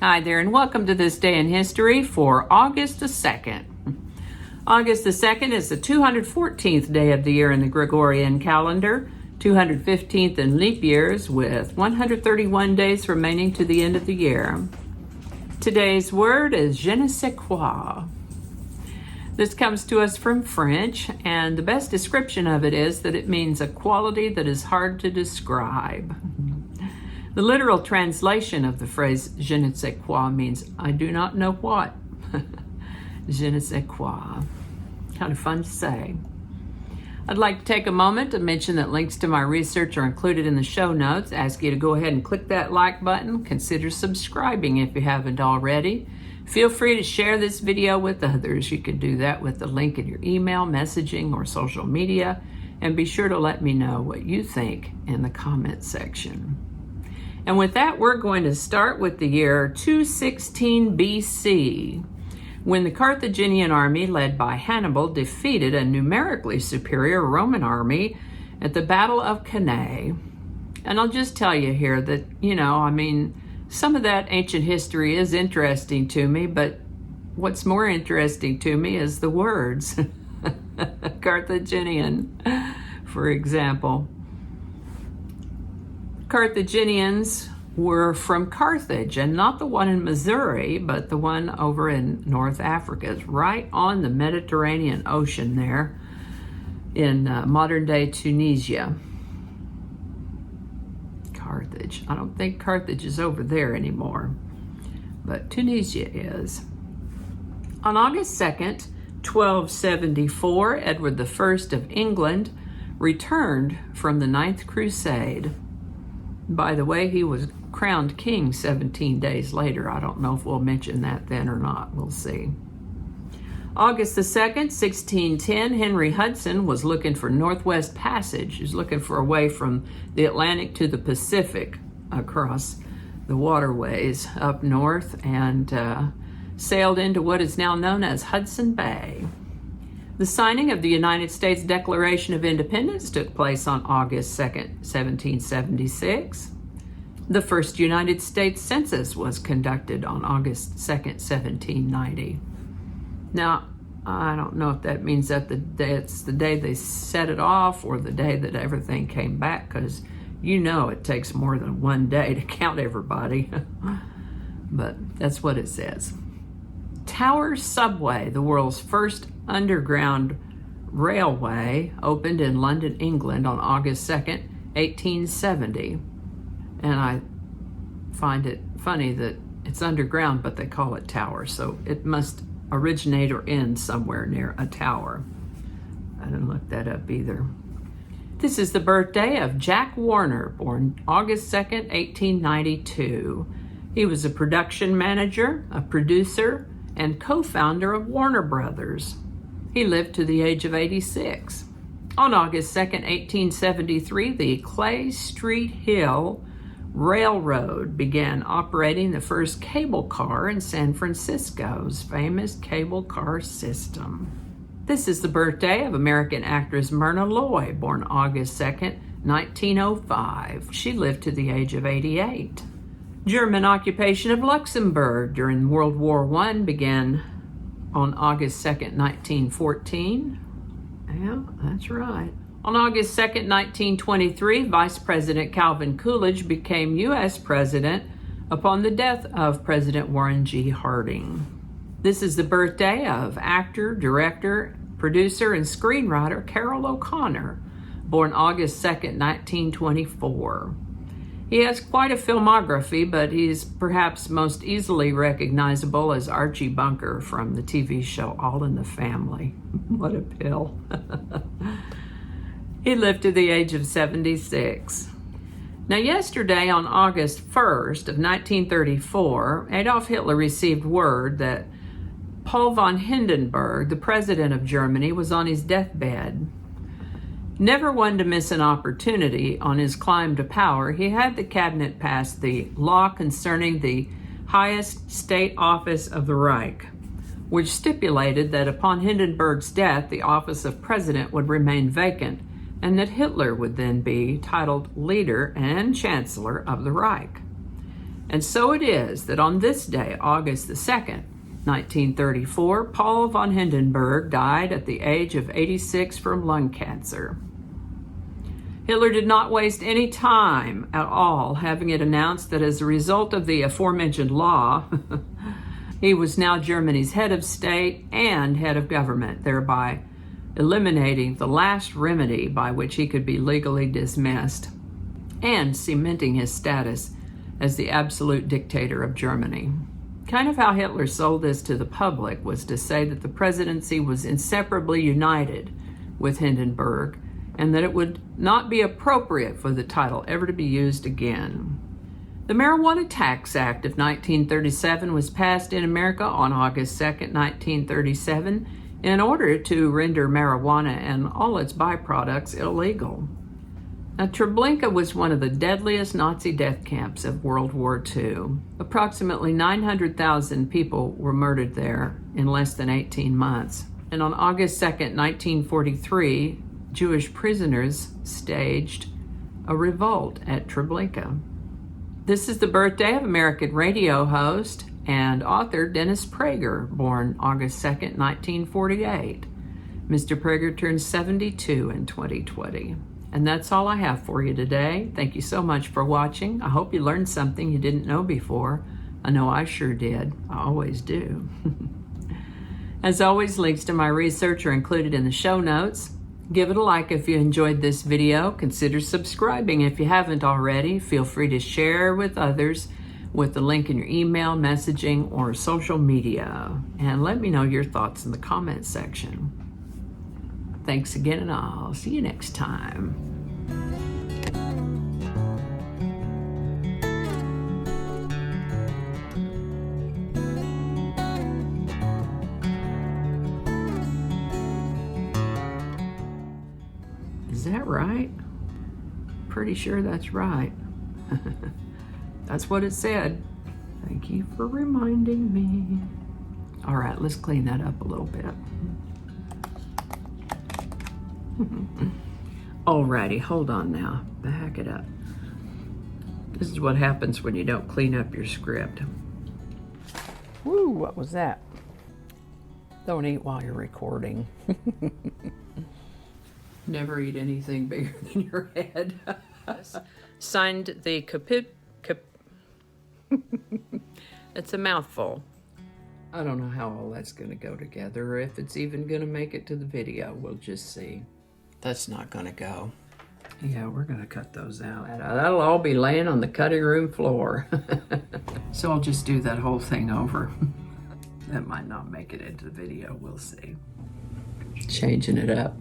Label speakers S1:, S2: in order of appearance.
S1: Hi there, and welcome to this day in history for August the 2nd. August the 2nd is the 214th day of the year in the Gregorian calendar, 215th in leap years, with 131 days remaining to the end of the year. Today's word is je ne sais quoi. This comes to us from French, and the best description of it is that it means a quality that is hard to describe. The literal translation of the phrase je ne sais quoi means I do not know what. Je ne sais quoi. Kind of fun to say. I'd like to take a moment to mention that links to my research are included in the show notes. I ask you to go ahead and click that like button. Consider subscribing if you haven't already. Feel free to share this video with others. You can do that with the link in your email, messaging, or social media. And be sure to let me know what you think in the comment section. And with that, we're going to start with the year 216 BC, when the Carthaginian army led by Hannibal defeated a numerically superior Roman army at the Battle of Cannae. And I'll just tell you here that, some of that ancient history is interesting to me, but what's more interesting to me is the words. Carthaginian, for example. Carthaginians were from Carthage, and not the one in Missouri, but the one over in North Africa. It's right on the Mediterranean Ocean there in modern-day Tunisia. Carthage. I don't think Carthage is over there anymore, but Tunisia is. On August 2nd, 1274, Edward I of England returned from the Ninth Crusade. By the way, he was crowned king 17 days later. I don't know if we'll mention that then or not. We'll see. August the 2nd, 1610, Henry Hudson was looking for Northwest Passage. He was looking for a way from the Atlantic to the Pacific across the waterways up north, and sailed into what is now known as Hudson Bay. The signing of the United States Declaration of Independence took place on August 2nd, 1776. The first United States Census was conducted on August 2nd, 1790. Now, I don't know if that means that it's the day they set it off or the day that everything came back, because it takes more than one day to count everybody. But that's what it says. Tower Subway, the world's first underground railway, opened in London, England on August 2nd, 1870. And I find it funny that it's underground, but they call it tower, so it must originate or end somewhere near a tower. I didn't look that up either. This is the birthday of Jack Warner, born August 2nd, 1892. He was a production manager, a producer, and co-founder of Warner Brothers. He lived to the age of 86. On August 2nd, 1873, the Clay Street Hill Railroad began operating the first cable car in San Francisco's famous cable car system. This is the birthday of American actress Myrna Loy, born August 2nd, 1905. She lived to the age of 88. German occupation of Luxembourg during World War I began on August 2nd, 1914. Yeah, that's right. On August 2nd, 1923, Vice President Calvin Coolidge became U.S. President upon the death of President Warren G. Harding. This is the birthday of actor, director, producer, and screenwriter Carrol O'Connor, born August 2nd, 1924. He has quite a filmography, but he's perhaps most easily recognizable as Archie Bunker from the TV show All in the Family. What a pill. He lived to the age of 76. Now, yesterday on August 1st of 1934, Adolf Hitler received word that Paul von Hindenburg, the president of Germany, was on his deathbed. Never one to miss an opportunity on his climb to power, he had the cabinet pass the law concerning the highest state office of the Reich, which stipulated that upon Hindenburg's death, the office of president would remain vacant, and that Hitler would then be titled leader and chancellor of the Reich. And so it is that on this day, August the 2nd, 1934, Paul von Hindenburg died at the age of 86 from lung cancer. Hitler did not waste any time at all having it announced that as a result of the aforementioned law, he was now Germany's head of state and head of government, thereby eliminating the last remedy by which he could be legally dismissed and cementing his status as the absolute dictator of Germany. Kind of how Hitler sold this to the public was to say that the presidency was inseparably united with Hindenburg and that it would not be appropriate for the title ever to be used again. The Marijuana Tax Act of 1937 was passed in America on August 2nd, 1937, in order to render marijuana and all its byproducts illegal. Now, Treblinka was one of the deadliest Nazi death camps of World War II. Approximately 900,000 people were murdered there in less than 18 months. And on August 2nd, 1943, Jewish prisoners staged a revolt at Treblinka. This is the birthday of American radio host and author Dennis Prager, born August 2nd, 1948. Mr. Prager turned 72 in 2020. And that's all I have for you today. Thank you so much for watching. I hope you learned something you didn't know before. I know I sure did. I always do. As always, links to my research are included in the show notes. Give it a like if you enjoyed this video. Consider subscribing if you haven't already. Feel free to share with others with the link in your email, messaging, or social media. And let me know your thoughts in the comment section. Thanks again, and I'll see you next time. Is that right? Pretty sure that's right. That's what it said. Thank you for reminding me. All right, let's clean that up a little bit. Alrighty, hold on now. Back it up. This is what happens when you don't clean up your script. Woo, what was that? Don't eat while you're recording. Never eat anything bigger than your head. Signed the It's a mouthful. I don't know how all that's going to go together, or if it's even going to make it to the video. We'll just see. That's not going to go. Yeah, we're going to cut those out. That'll all be laying on the cutting room floor. So I'll just do that whole thing over. That might not make it into the video. We'll see. Changing it up.